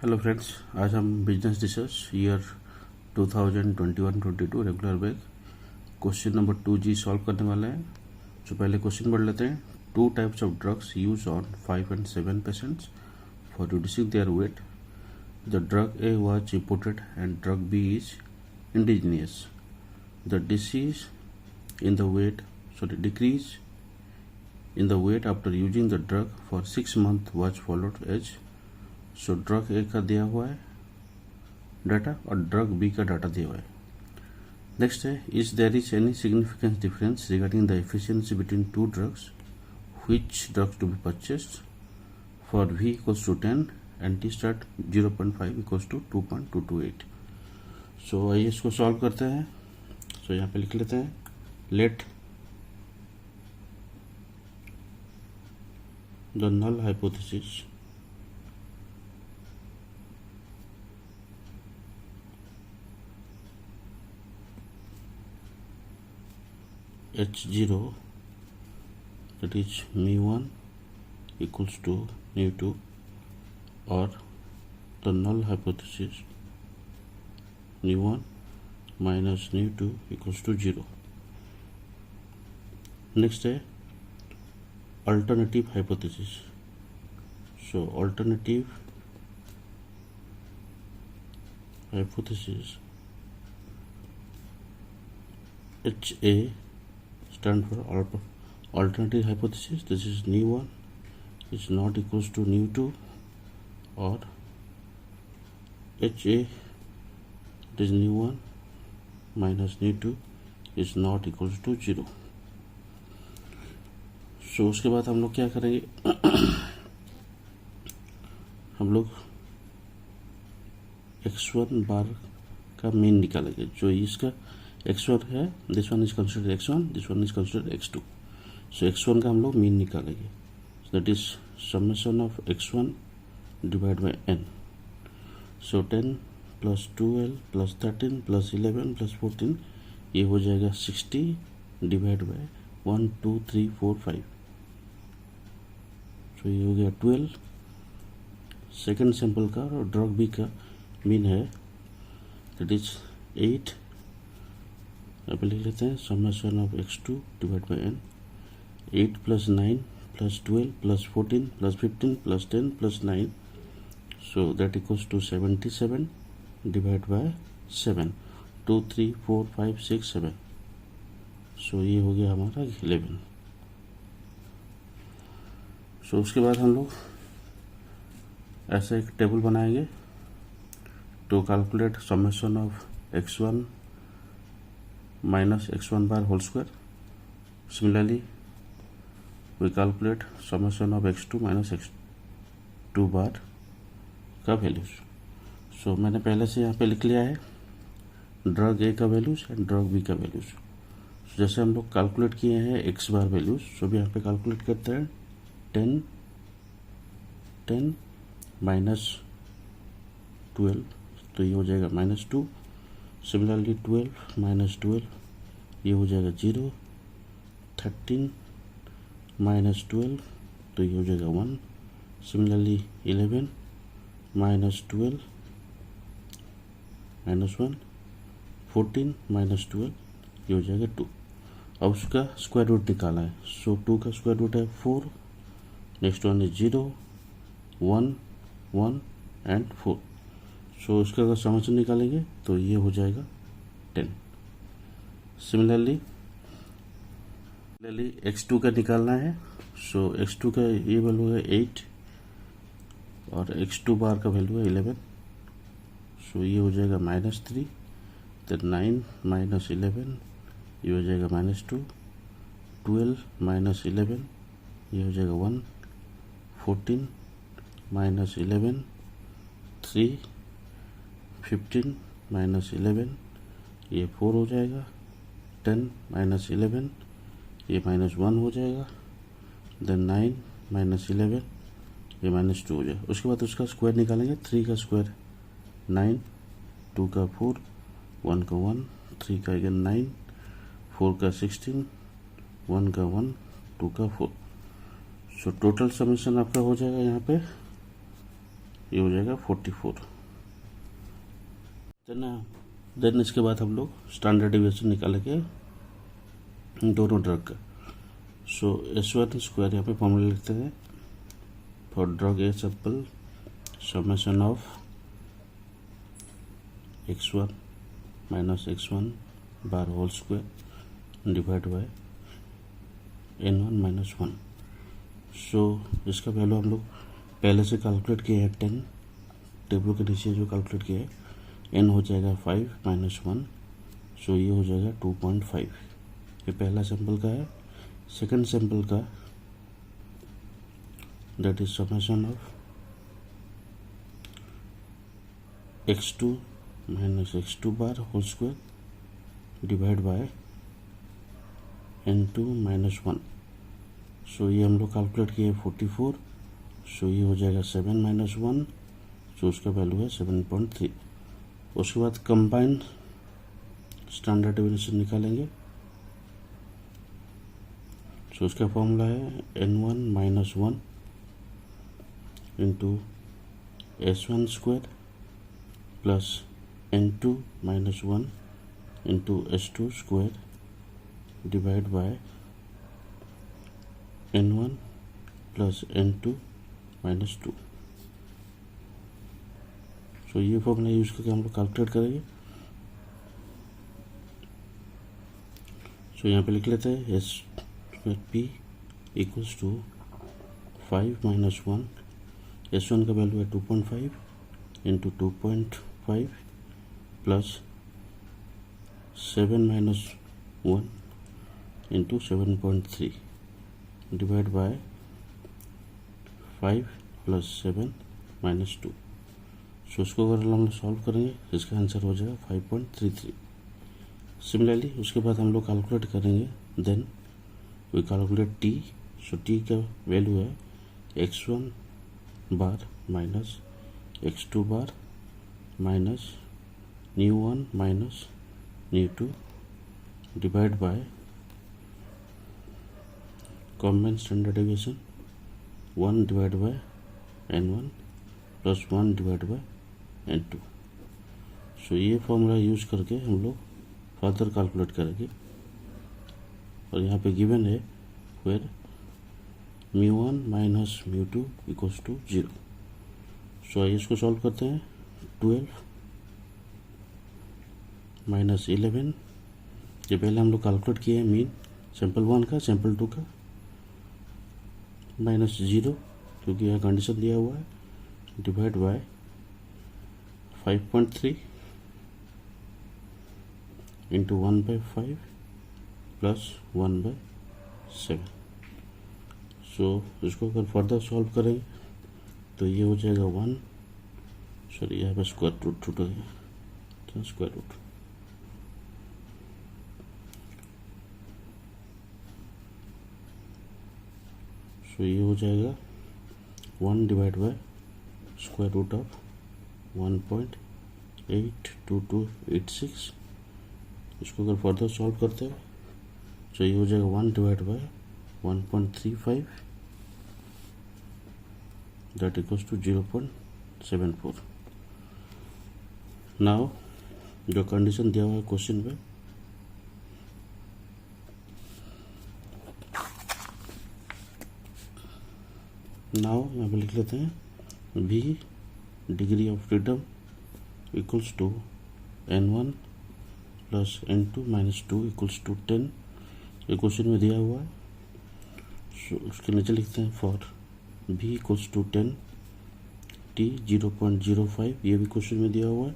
Hello friends, आज हम business research year 2021-22 regular bag question number 2G solve करने वाले हैं। तो पहले क्वेश्चन पढ़ लेते हैं। 2 types of drugs use on 5 and 7 patients for reducing their weight. The drug A was imported and drug B is indigenous. The decrease in the weight decrease in the weight after using the drug for 6 months was followed as। So drug ए का दिया हुआ है data और drug B का data दिया हुआ है। Next है, is there is any significant difference regarding the efficiency between two drugs, which drugs to be purchased for V equals to 10 and T start 0.5 equals to 2.228। So आइए इसको solve करते हैं। सो यहाँ पे लिख लेते हैं, let the null hypothesis H0 that is mu1 equals to mu2 or the null hypothesis mu1 minus mu2 equals to 0। next है alternative hypothesis। so alternative hypothesis HA stand for alternative hypothesis। this is nu1 is not equals to nu2 or HA it is nu1 minus nu2 is not equals to 0। सो उसके बाद हम लोग क्या करेंगे हम लोग x1 बार का मीन निकालेंगे। जो इसका x1 है, this one is considered x1, this one is considered x2। So x1 का हम लोग मीन निकालेंगे। That is summation of x1 divide by n। So 10 plus 12 plus 13 plus 11 plus 14 ये हो जाएगा 60 डिवाइड बाय 1 2 3 4 5। तो ये हो गया 12। सेकेंड सैंपल का और ड्रग बी का मीन है दैट इज 8। अब लिख लेते हैं summation of x2 divide by n। 8 plus 9 plus 12 plus 14 plus 15 plus 10 plus 9 so that equals to 77 divide by 7। 2 3 4 5 6 7 so ये हो गया हमारा 11। सो उसके बाद हम लोग ऐसा एक टेबल बनाएंगे to calculate summation of x1 minus x1 bar whole square. Similarly we calculate summation of x2 minus x2 bar का वैल्यूज। सो मैंने पहले से यहाँ पे लिख लिया है ड्रग ए का वैल्यूज एंड ड्रग बी का वैल्यूज। जैसे हम लोग कैलकुलेट किए हैं x बार वैल्यूज, सो भी यहाँ पे कैलकुलेट करते हैं 10 माइनस 12 तो ये हो जाएगा -2। सिमिलरली 12 माइनस 12 ये हो जाएगा 0। 13 माइनस 12 तो ये हो जाएगा 1। Similarly 11 minus 12 minus 1। 14 माइनस 12 ये हो जाएगा 2। अब उसका स्क्वायर रूट निकाला है। सो 2 का स्क्वायर रूट है 4। Next one is 0 1 1 and 4। सो उसका अगर समेशन निकालेंगे तो ये हो जाएगा 10। सिमिलरली x2 का निकालना है। सो x2 का ये वैल्यू है 8 और x2 बार का वैल्यू है 11। सो ये हो जाएगा -3। then 9 माइनस 11 ये हो जाएगा -2। 12 माइनस 11 ये हो जाएगा 1। 14 माइनस 11 3। 15 माइनस 11 ये 4 हो जाएगा। 10 माइनस 11 ये -1 हो जाएगा। देन 9 माइनस 11 ये -2 हो जाएगा। उसके बाद उसका स्क्वायर निकालेंगे। 3 का स्क्वायर 9, 2 का 4, 1 का 1, 3 का अगेन 9, 4 का 16, 1 का 1, 2 का 4। सो टोटल समेशन आपका हो जाएगा यहाँ पे ये हो जाएगा 44। देन इसके बाद हम लोग स्टैंडर्ड डेविएशन निकालेंगे दोनों ड्रग का। सो S1 स्क्वायर यहाँ पे फॉर्मूला लिखते हैं for drug A sample summation of x1 minus x1 bar whole square divide by n1 minus 1। So इसका वैल्यू हम लोग पहले से कैलकुलेट किए हैं 10, टेबल के नीचे जो कैलकुलेट किया है n हो जाएगा 5 माइनस 1। सो ये हो जाएगा 2.5। ये पहला सैंपल का है। सेकंड सैंपल का that is summation of x2 minus x2 bar whole square divide by n2 minus 1। So ये हम लोग कैलकुलेट किए 44। सो ये हो जाएगा 7 माइनस 1। सो उसका वैल्यू है 7.3। उसके बाद कंबाइंड स्टैंडर्ड डेविएशन निकालेंगे। सो उसका फॉर्मूला है n1 minus 1 into S1 square plus n2 minus 1 into S2 square divide by n1 plus n2 minus 2। सो ये फॉर्मूला यूज करके हम लोग कैलकुलेट करेंगे। सो यहाँ पे लिख लेते हैं S P equals to 5 minus 1। S1 का वैल्यू है 2.5 into 2.5 plus 7 minus 1 into 7.3 divide by 5 plus 7 minus 2। So उसको अगर हम लोग सॉल्व करेंगे इसका आंसर हो जाएगा 5.33। सिमिलरली उसके बाद हम लोग कैलकुलेट करेंगे। Then we calculate T. So T का वैल्यू है x1 bar minus x2 bar minus mu 1 minus mu 2 divide by combined standard deviation 1 divide by n1 plus 1 divide by n2। So ये formula use करके हम लोग further calculate करेंगे। और यहाँ पे गिवन है वेयर μ1 माइनस μ2 इक्वल्स टू 0। सो आइए इसको सॉल्व करते हैं। 12 माइनस 11, ये पहले हम लोग कैलकुलेट किए हैं मीन सैंपल 1 का सैंपल 2 का, माइनस 0 क्योंकि यह कंडीशन दिया हुआ है डिवाइड बाय 5.3 इंटू 1/5 प्लस 1/7। सो इसको अगर फर्दर सॉल्व करेंगे तो ये हो जाएगा 1, सॉरी यहाँ पे स्क्वायर रूट हो गया तो स्क्वायर रूट। सो ये हो जाएगा 1 divide by square root of 1.82286। इसको अगर फर्दर सॉल्व करते हैं तो ये हो जाएगा 1 divide by 1.35 that equals to 0.74। Now जो कंडीशन दिया हुआ है क्वेश्चन में नाउ यहाँ पे लिख लेते हैं v degree of freedom equals to n1 plus n2 minus 2 equals to 10। ये क्वेश्चन में दिया हुआ है। सो उसके नीचे लिखते हैं for v equals to 10 t 0.05, ये भी क्वेश्चन में दिया हुआ है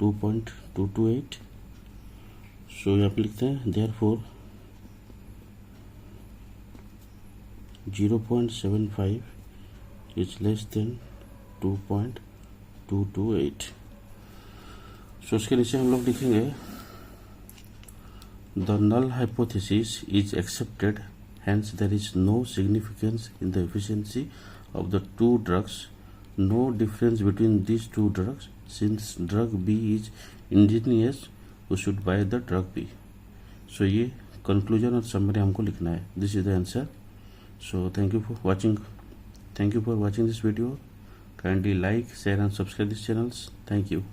2.228। सो यहाँ पे लिखते हैं therefore 0.75 is less than 2.228। So उसके नीचे हम लोग लिखेंगे the null hypothesis is accepted, hence there is no significance in the efficiency of the two drugs, no difference between these two drugs. Since drug B is ingenious, we should buy the drug B. So ये conclusion और summary हमको लिखना है. This is the answer. So thank you for watching this video. Kindly like, share and subscribe these channels. Thank you.